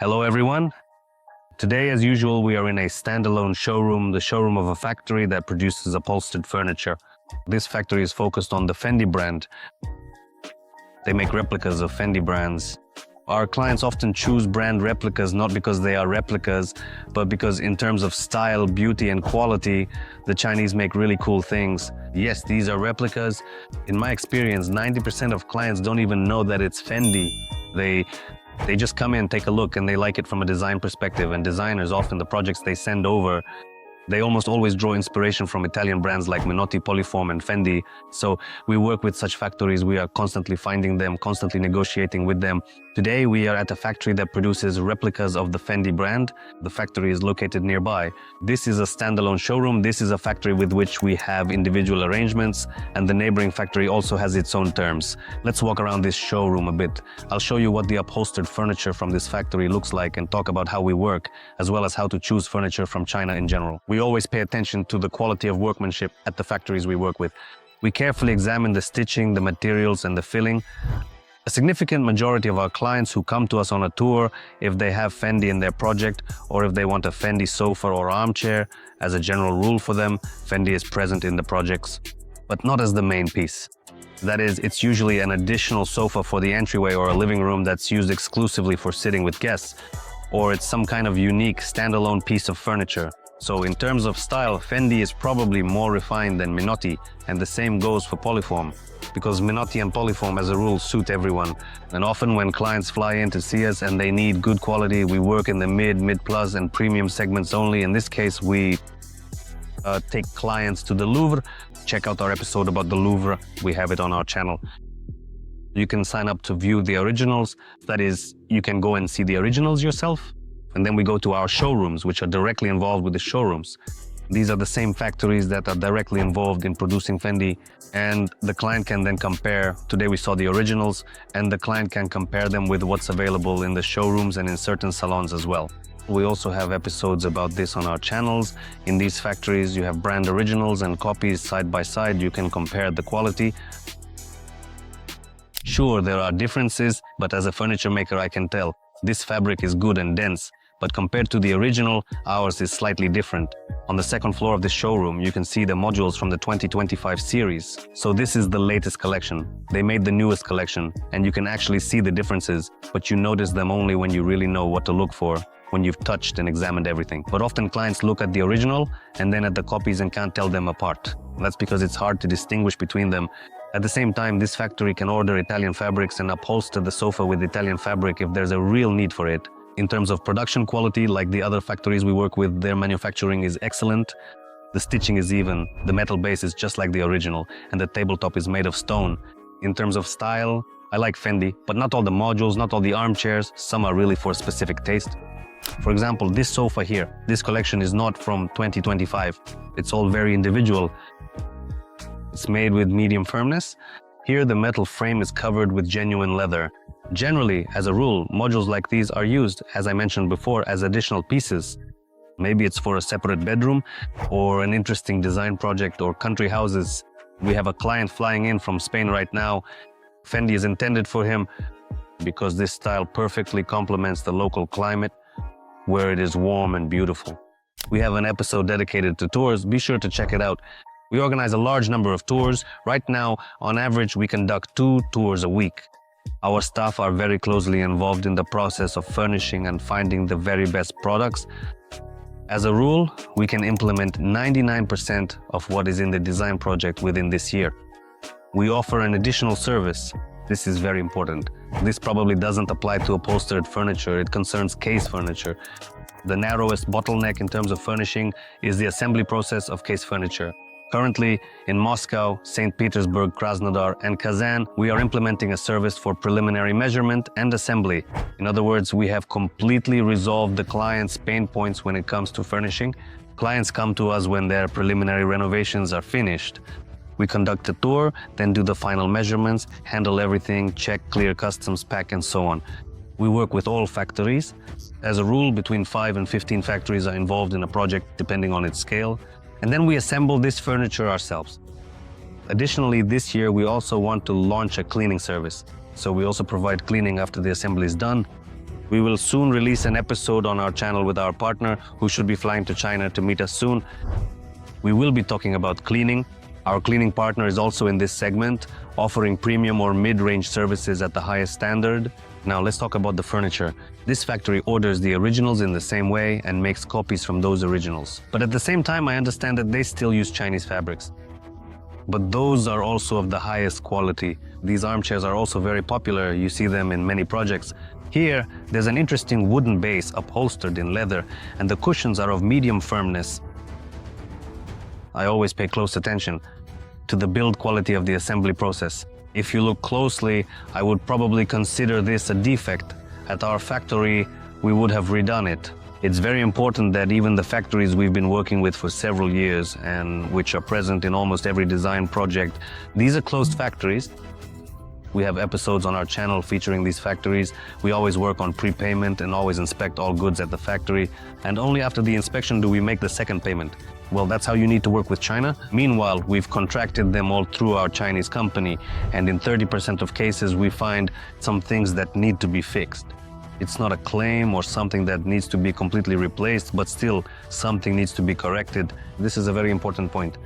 Hello everyone. Today, as usual, we are in a standalone showroom, the showroom of a factory that produces upholstered furniture. This factory is focused on the Fendi brand. They make replicas of Fendi brands. Our clients often choose brand replicas not because they are replicas, but because in terms of style, beauty and quality, the Chinese make really cool things. Yes, these are replicas. In my experience, 90% of clients don't even know that it's Fendi. They just come in, take a look, and they like it from a design perspective. And designers, often the projects they send over, they almost always draw inspiration from Italian brands like Minotti, Poliform, and Fendi. So we work with such factories. We are constantly finding them, constantly negotiating with them. Today, we are at a factory that produces replicas of the Fendi brand. The factory is located nearby. This is a standalone showroom. This is a factory with which we have individual arrangements, and the neighboring factory also has its own terms. Let's walk around this showroom a bit. I'll show you what the upholstered furniture from this factory looks like and talk about how we work, as well as how to choose furniture from China in general. We always pay attention to the quality of workmanship at the factories we work with. We carefully examine the stitching, the materials, and the filling. A significant majority of our clients who come to us on a tour, if they have Fendi in their project, or if they want a Fendi sofa or armchair, as a general rule for them, Fendi is present in the projects, but not as the main piece. That is, it's usually an additional sofa for the entryway or a living room that's used exclusively for sitting with guests, or it's some kind of unique standalone piece of furniture. So in terms of style, Fendi is probably more refined than Minotti, and the same goes for Poliform, because Minotti and Poliform as a rule suit everyone. And often when clients fly in to see us and they need good quality, we work in the mid plus and premium segments only. In this case, we take clients to the Louvre. Check out our episode about the Louvre. We have it on our channel. You can sign up to view the originals. That is, you can go and see the originals yourself. And then we go to our showrooms, which are directly involved with the showrooms. These are the same factories that are directly involved in producing Fendi, and the client can then compare. Today we saw the originals, and the client can compare them with what's available in the showrooms and in certain salons as well. We also have episodes about this on our channels. In these factories, you have brand originals and copies side by side. You can compare the quality. Sure, there are differences, but as a furniture maker, I can tell this fabric is good and dense. But compared to the original, ours is slightly different. On the second floor of this showroom, you can see the modules from the 2025 series. So this is the latest collection. They made the newest collection, and you can actually see the differences, but you notice them only when you really know what to look for, when you've touched and examined everything. But often clients look at the original and then at the copies and can't tell them apart. That's because it's hard to distinguish between them. At the same time, this factory can order Italian fabrics and upholster the sofa with Italian fabric if there's a real need for it. In terms of production quality, like the other factories we work with, their manufacturing is excellent. The stitching is even, the metal base is just like the original, and the tabletop is made of stone. In terms of style, I like Fendi, but not all the modules, not all the armchairs. Some are really for specific taste. For example, this sofa here, this collection is not from 2025. It's all very individual. It's made with medium firmness. Here, the metal frame is covered with genuine leather. Generally, as a rule, modules like these are used, as I mentioned before, as additional pieces. Maybe it's for a separate bedroom or an interesting design project or country houses. We have a client flying in from Spain right now. Fendi is intended for him because this style perfectly complements the local climate where it is warm and beautiful. We have an episode dedicated to tours. Be sure to check it out. We organize a large number of tours. Right now, on average, we conduct 2 tours a week. Our staff are very closely involved in the process of furnishing and finding the very best products. As a rule, we can implement 99% of what is in the design project within this year. We offer an additional service. This is very important. This probably doesn't apply to upholstered furniture. It concerns case furniture. The narrowest bottleneck in terms of furnishing is the assembly process of case furniture. Currently, in Moscow, St. Petersburg, Krasnodar, and Kazan, we are implementing a service for preliminary measurement and assembly. In other words, we have completely resolved the client's pain points when it comes to furnishing. Clients come to us when their preliminary renovations are finished. We conduct a tour, then do the final measurements, handle everything, check, clear customs, pack, and so on. We work with all factories. As a rule, between 5 and 15 factories are involved in a project, depending on its scale. And then we assemble this furniture ourselves. Additionally, this year we also want to launch a cleaning service. So we also provide cleaning after the assembly is done. We will soon release an episode on our channel with our partner who should be flying to China to meet us soon. We will be talking about cleaning. Our cleaning partner is also in this segment, offering premium or mid-range services at the highest standard. Now let's talk about the furniture. This factory orders the originals in the same way and makes copies from those originals. But at the same time, I understand that they still use Chinese fabrics. But those are also of the highest quality. These armchairs are also very popular. You see them in many projects. Here, there's an interesting wooden base upholstered in leather, and the cushions are of medium firmness. I always pay close attention to the build quality of the assembly process. If you look closely, I would probably consider this a defect. At our factory, we would have redone it. It's very important that even the factories we've been working with for several years and which are present in almost every design project, these are closed factories. We have episodes on our channel featuring these factories. We always work on prepayment and always inspect all goods at the factory. And only after the inspection do we make the second payment. Well, that's how you need to work with China. Meanwhile, we've contracted them all through our Chinese company. And in 30% of cases, we find some things that need to be fixed. It's not a claim or something that needs to be completely replaced, but still something needs to be corrected. This is a very important point.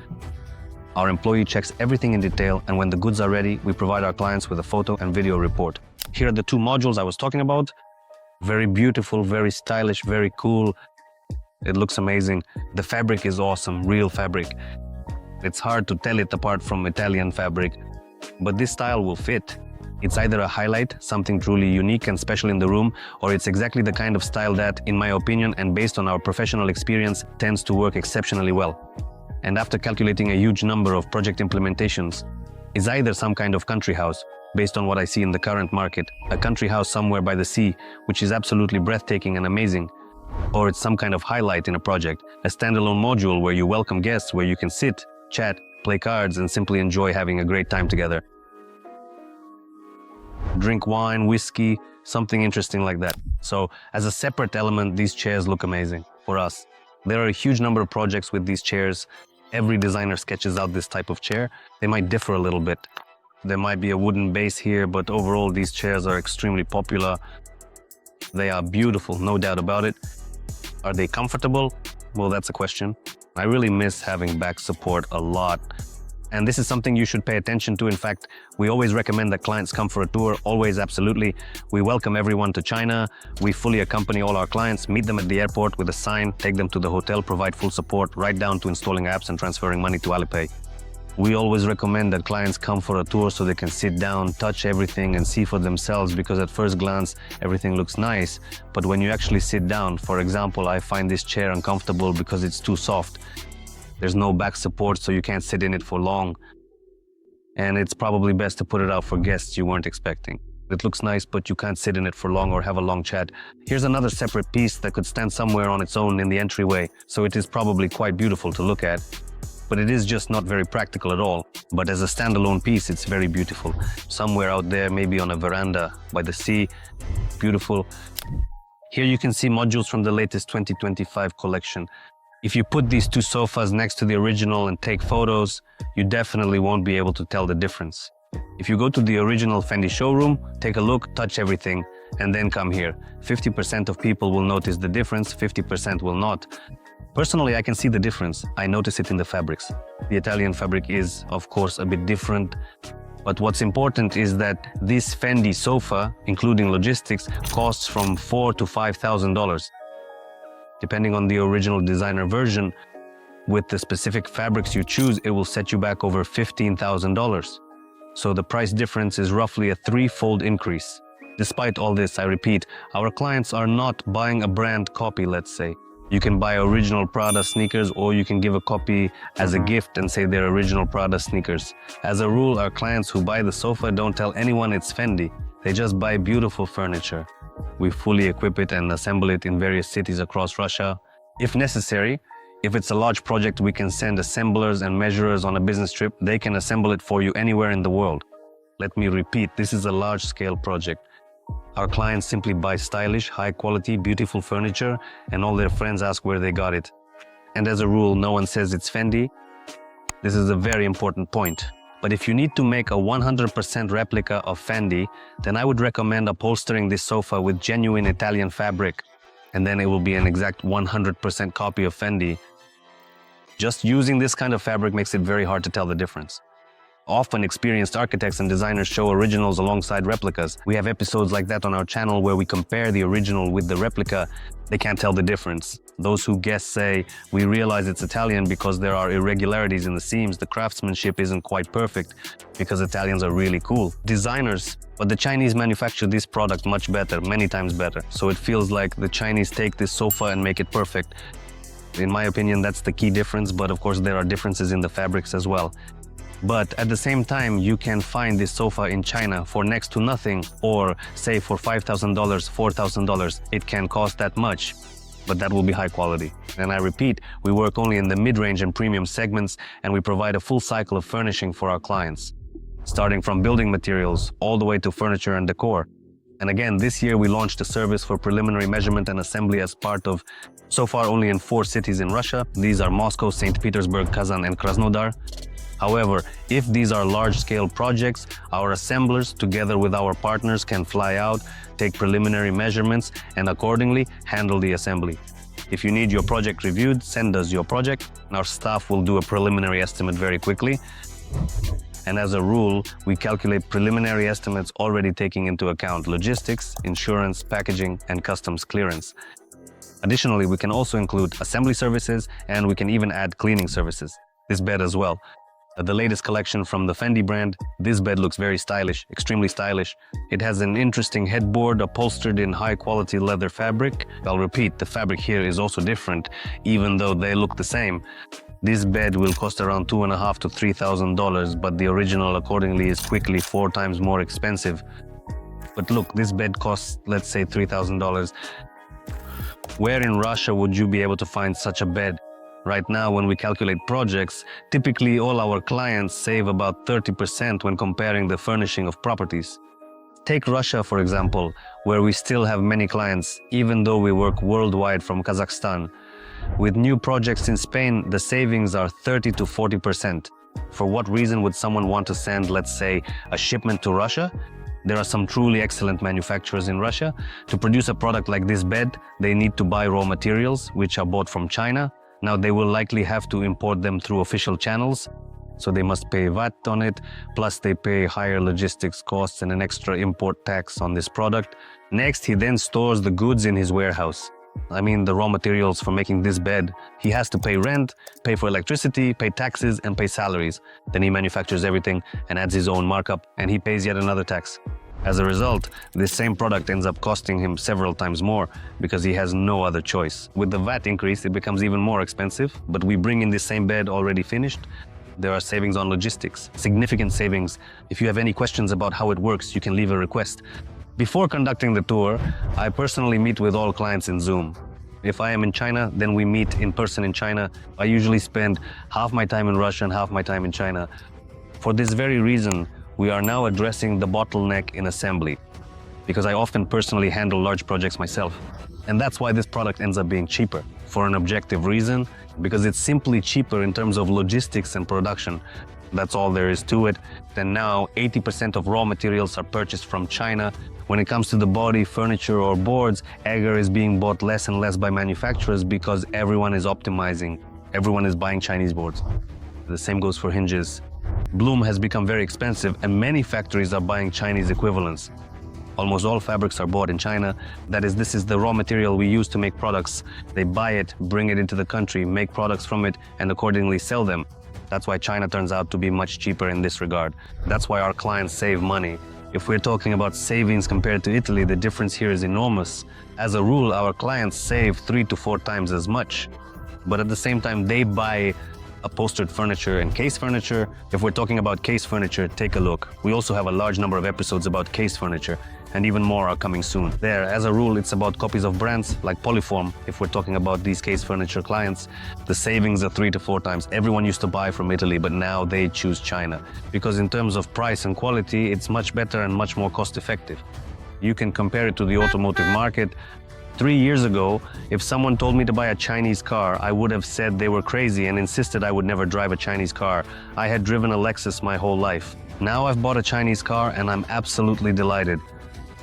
Our employee checks everything in detail, and when the goods are ready, we provide our clients with a photo and video report. Here are the two modules I was talking about. Very beautiful, very stylish, very cool. It looks amazing. The fabric is awesome, real fabric. It's hard to tell it apart from Italian fabric, but this style will fit. It's either a highlight, something truly unique and special in the room, or it's exactly the kind of style that, in my opinion and based on our professional experience, tends to work exceptionally well. And after calculating a huge number of project implementations, is either some kind of country house, based on what I see in the current market, a country house somewhere by the sea, which is absolutely breathtaking and amazing, or it's some kind of highlight in a project, a standalone module where you welcome guests, where you can sit, chat, play cards, and simply enjoy having a great time together. Drink wine, whiskey, something interesting like that. So as a separate element, these chairs look amazing for us. There are a huge number of projects with these chairs. Every designer sketches out this type of chair. They might differ a little bit. There might be a wooden base here, but overall these chairs are extremely popular. They are beautiful, no doubt about it. Are they comfortable? Well, that's a question. I really miss having back support a lot. And this is something you should pay attention to. In fact, we always recommend that clients come for a tour, always, absolutely. We welcome everyone to China. We fully accompany all our clients, meet them at the airport with a sign, take them to the hotel, provide full support, right down to installing apps and transferring money to Alipay. We always recommend that clients come for a tour so they can sit down, touch everything and see for themselves, because at first glance, everything looks nice. But when you actually sit down, for example, I find this chair uncomfortable because it's too soft. There's no back support, so you can't sit in it for long. And it's probably best to put it out for guests you weren't expecting. It looks nice, but you can't sit in it for long or have a long chat. Here's another separate piece that could stand somewhere on its own in the entryway, so it is probably quite beautiful to look at. But it is just not very practical at all. But as a standalone piece, it's very beautiful. Somewhere out there, maybe on a veranda by the sea, beautiful. Here you can see modules from the latest 2025 collection. If you put these two sofas next to the original and take photos, you definitely won't be able to tell the difference. If you go to the original Fendi showroom, take a look, touch everything, and then come here. 50% of people will notice the difference, 50% will not. Personally, I can see the difference. I notice it in the fabrics. The Italian fabric is, of course, a bit different. But what's important is that this Fendi sofa, including logistics, costs from $4,000 to $5,000. Depending on the original designer version, with the specific fabrics you choose, it will set you back over $15,000. So the price difference is roughly a threefold increase. Despite all this, I repeat, our clients are not buying a brand copy, let's say. You can buy original Prada sneakers, or you can give a copy as a gift and say they're original Prada sneakers. As a rule, our clients who buy the sofa don't tell anyone it's Fendi. They just buy beautiful furniture. We fully equip it and assemble it in various cities across Russia. If necessary, if it's a large project, we can send assemblers and measurers on a business trip. They can assemble it for you anywhere in the world. Let me repeat, this is a large-scale project. Our clients simply buy stylish, high-quality, beautiful furniture, and all their friends ask where they got it. And as a rule, no one says it's Fendi. This is a very important point. But if you need to make a 100% replica of Fendi, then I would recommend upholstering this sofa with genuine Italian fabric, and then it will be an exact 100% copy of Fendi. Just using this kind of fabric makes it very hard to tell the difference. Often experienced architects and designers show originals alongside replicas. We have episodes like that on our channel where we compare the original with the replica. They can't tell the difference. Those who guess say, we realize it's Italian because there are irregularities in the seams, the craftsmanship isn't quite perfect, because Italians are really cool. Designers, but the Chinese manufacture this product much better, many times better. So it feels like the Chinese take this sofa and make it perfect. In my opinion, that's the key difference, but of course there are differences in the fabrics as well. But at the same time, you can find this sofa in China for next to nothing, or say for $5,000, $4,000. It can cost that much, but that will be high quality. And I repeat, we work only in the mid-range and premium segments, and we provide a full cycle of furnishing for our clients, starting from building materials all the way to furniture and decor. And again, this year we launched a service for preliminary measurement and assembly as part of, so far only in 4 cities in Russia. These are Moscow, St. Petersburg, Kazan, and Krasnodar. However, if these are large-scale projects, our assemblers, together with our partners, can fly out, take preliminary measurements, and accordingly handle the assembly. If you need your project reviewed, send us your project, and our staff will do a preliminary estimate very quickly. And as a rule, we calculate preliminary estimates already taking into account logistics, insurance, packaging, and customs clearance. Additionally, we can also include assembly services, and we can even add cleaning services. This bed as well. The latest collection from the Fendi brand, this bed looks very stylish, extremely stylish. It has an interesting headboard upholstered in high-quality leather fabric. I'll repeat, the fabric here is also different, even though they look the same. This bed will cost around $2,500 to $3,000, but the original accordingly is quickly 4 times more expensive. But look, this bed costs, let's say, $3,000. Where in Russia would you be able to find such a bed? Right now, when we calculate projects, typically all our clients save about 30% when comparing the furnishing of properties. Take Russia, for example, where we still have many clients, even though we work worldwide from Kazakhstan. With new projects in Spain, the savings are 30 to 40%. For what reason would someone want to send, let's say, a shipment to Russia? There are some truly excellent manufacturers in Russia. To produce a product like this bed, they need to buy raw materials, which are bought from China. Now, they will likely have to import them through official channels, so they must pay VAT on it, plus they pay higher logistics costs and an extra import tax on this product. Next, he then stores the goods in his warehouse. I mean, the raw materials for making this bed. He has to pay rent, pay for electricity, pay taxes, and pay salaries. Then he manufactures everything and adds his own markup, and he pays yet another tax. As a result, this same product ends up costing him several times more because he has no other choice. With the VAT increase, it becomes even more expensive, but we bring in this same bed already finished. There are savings on logistics, significant savings. If you have any questions about how it works, you can leave a request. Before conducting the tour, I personally meet with all clients in Zoom. If I am in China, then we meet in person in China. I usually spend half my time in Russia and half my time in China. For this very reason, we are now addressing the bottleneck in assembly, because I often personally handle large projects myself. And that's why this product ends up being cheaper, for an objective reason, because it's simply cheaper in terms of logistics and production. That's all there is to it. And now 80% of raw materials are purchased from China. When it comes to the body, furniture, or boards, agar is being bought less and less by manufacturers because everyone is optimizing. Everyone is buying Chinese boards. The same goes for hinges. Bloom has become very expensive, and many factories are buying Chinese equivalents. Almost all fabrics are bought in China. That is, this is the raw material we use to make products. They buy it, bring it into the country, make products from it, and accordingly sell them. That's why China turns out to be much cheaper in this regard. That's why our clients save money. If we're talking about savings compared to Italy, the difference here is enormous. As a rule, our clients save 3 to 4 times as much. But at the same time, they buy upholstered furniture and case furniture. If we're talking about case furniture, take a look. We also have a large number of episodes about case furniture, and even more are coming soon. There, as a rule, it's about copies of brands like Poliform. If we're talking about these case furniture clients, the savings are 3 to 4 times. Everyone used to buy from Italy, but now they choose China. Because in terms of price and quality, it's much better and much more cost effective. You can compare it to the automotive market. 3 years ago, if someone told me to buy a Chinese car, I would have said they were crazy and insisted I would never drive a Chinese car. I had driven a Lexus my whole life. Now I've bought a Chinese car and I'm absolutely delighted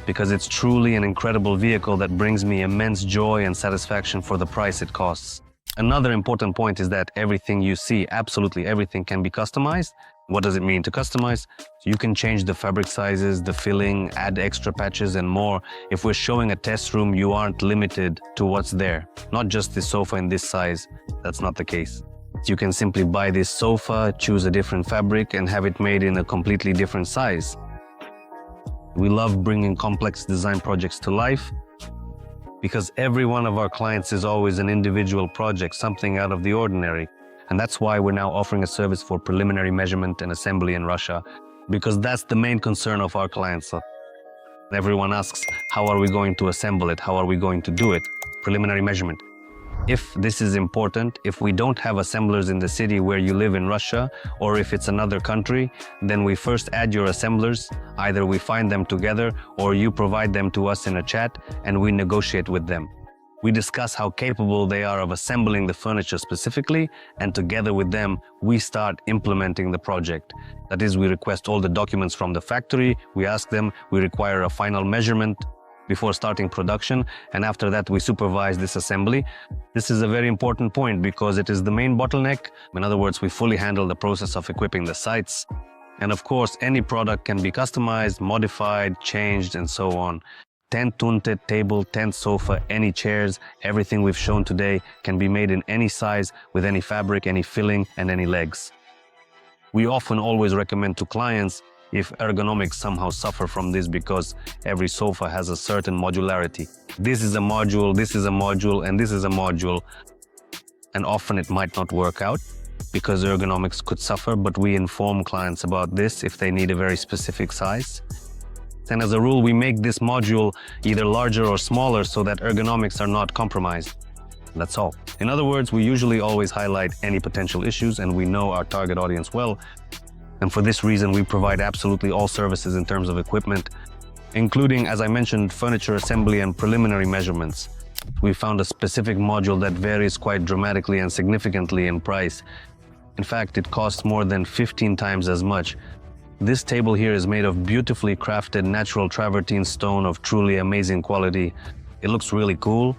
because it's truly an incredible vehicle that brings me immense joy and satisfaction for the price it costs. Another important point is that everything you see, absolutely everything, can be customized. What does it mean to customize? You can change the fabric sizes, the filling, add extra patches and more. If we're showing a test room, you aren't limited to what's there. Not just this sofa in this size, that's not the case. You can simply buy this sofa, choose a different fabric and have it made in a completely different size. We love bringing complex design projects to life because every one of our clients is always an individual project, something out of the ordinary. And that's why we're now offering a service for preliminary measurement and assembly in Russia, because that's the main concern of our clients. Everyone asks, how are we going to assemble it? How are we going to do it? Preliminary measurement. If this is important, if we don't have assemblers in the city where you live in Russia, or if it's another country, then we first add your assemblers. Either we find them together or you provide them to us in a chat and we negotiate with them. We discuss how capable they are of assembling the furniture specifically, and together with them, we start implementing the project. That is, we request all the documents from the factory, we ask them, we require a final measurement before starting production, and after that we supervise this assembly. This is a very important point because it is the main bottleneck. In other words, we fully handle the process of equipping the sites. And of course, any product can be customized, modified, changed, and so on. Tent tunted table, tent sofa, any chairs, everything we've shown today can be made in any size with any fabric, any filling, and any legs. We often always recommend to clients if ergonomics somehow suffer from this because every sofa has a certain modularity. This is a module, this is a module, and this is a module. And often it might not work out because ergonomics could suffer, but we inform clients about this if they need a very specific size. And as a rule, we make this module either larger or smaller so that ergonomics are not compromised. That's all. In other words, we usually always highlight any potential issues and we know our target audience well. And for this reason, we provide absolutely all services in terms of equipment, including, as I mentioned, furniture assembly and preliminary measurements. We found a specific module that varies quite dramatically and significantly in price. In fact, it costs more than 15 times as much. This table here is made of beautifully crafted natural travertine stone of truly amazing quality. It looks really cool.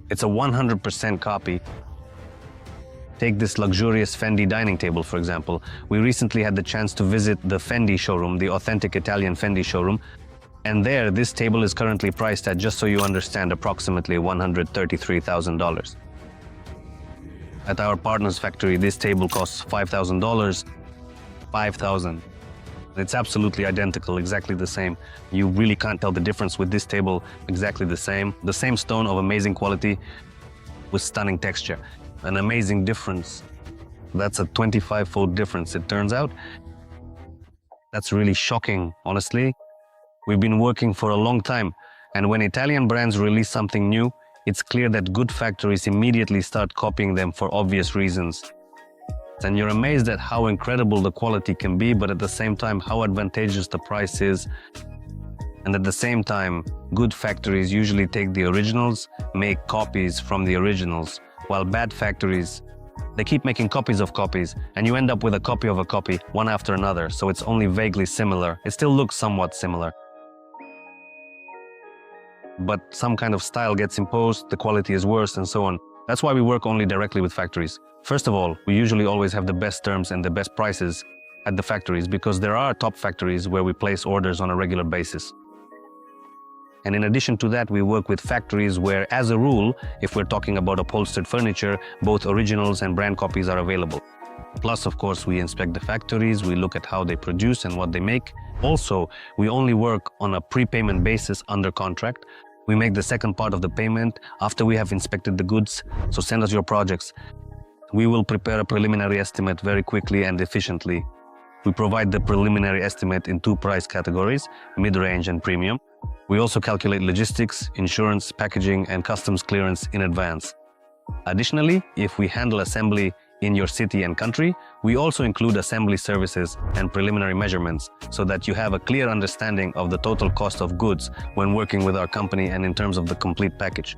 It's a 100% copy. Take this luxurious Fendi dining table, for example. We recently had the chance to visit the Fendi showroom, the authentic Italian Fendi showroom. And there, this table is currently priced at, just so you understand, approximately $133,000. At our partner's factory, this table costs $5,000. $5,000. It's absolutely identical, exactly the same. You really can't tell the difference with this table, exactly the same. The same stone of amazing quality with stunning texture. An amazing difference. That's a 25-fold difference, it turns out. That's really shocking, honestly. We've been working for a long time, and when Italian brands release something new, it's clear that good factories immediately start copying them for obvious reasons. And you're amazed at how incredible the quality can be, but at the same time, how advantageous the price is. And at the same time, good factories usually take the originals, make copies from the originals, while bad factories, they keep making copies of copies, and you end up with a copy of a copy, one after another, so it's only vaguely similar. It still looks somewhat similar. But some kind of style gets imposed, the quality is worse, and so on. That's why we work only directly with factories. First of all, we usually always have the best terms and the best prices at the factories because there are top factories where we place orders on a regular basis. And in addition to that, we work with factories where, as a rule, if we're talking about upholstered furniture, both originals and brand copies are available. Plus, of course, we inspect the factories, we look at how they produce and what they make. Also, we only work on a prepayment basis under contract. We make the second part of the payment after we have inspected the goods, so send us your projects. We will prepare a preliminary estimate very quickly and efficiently. We provide the preliminary estimate in 2 price categories, mid-range and premium. We also calculate logistics, insurance, packaging, and customs clearance in advance. Additionally, if we handle assembly in your city and country, we also include assembly services and preliminary measurements so that you have a clear understanding of the total cost of goods when working with our company and in terms of the complete package.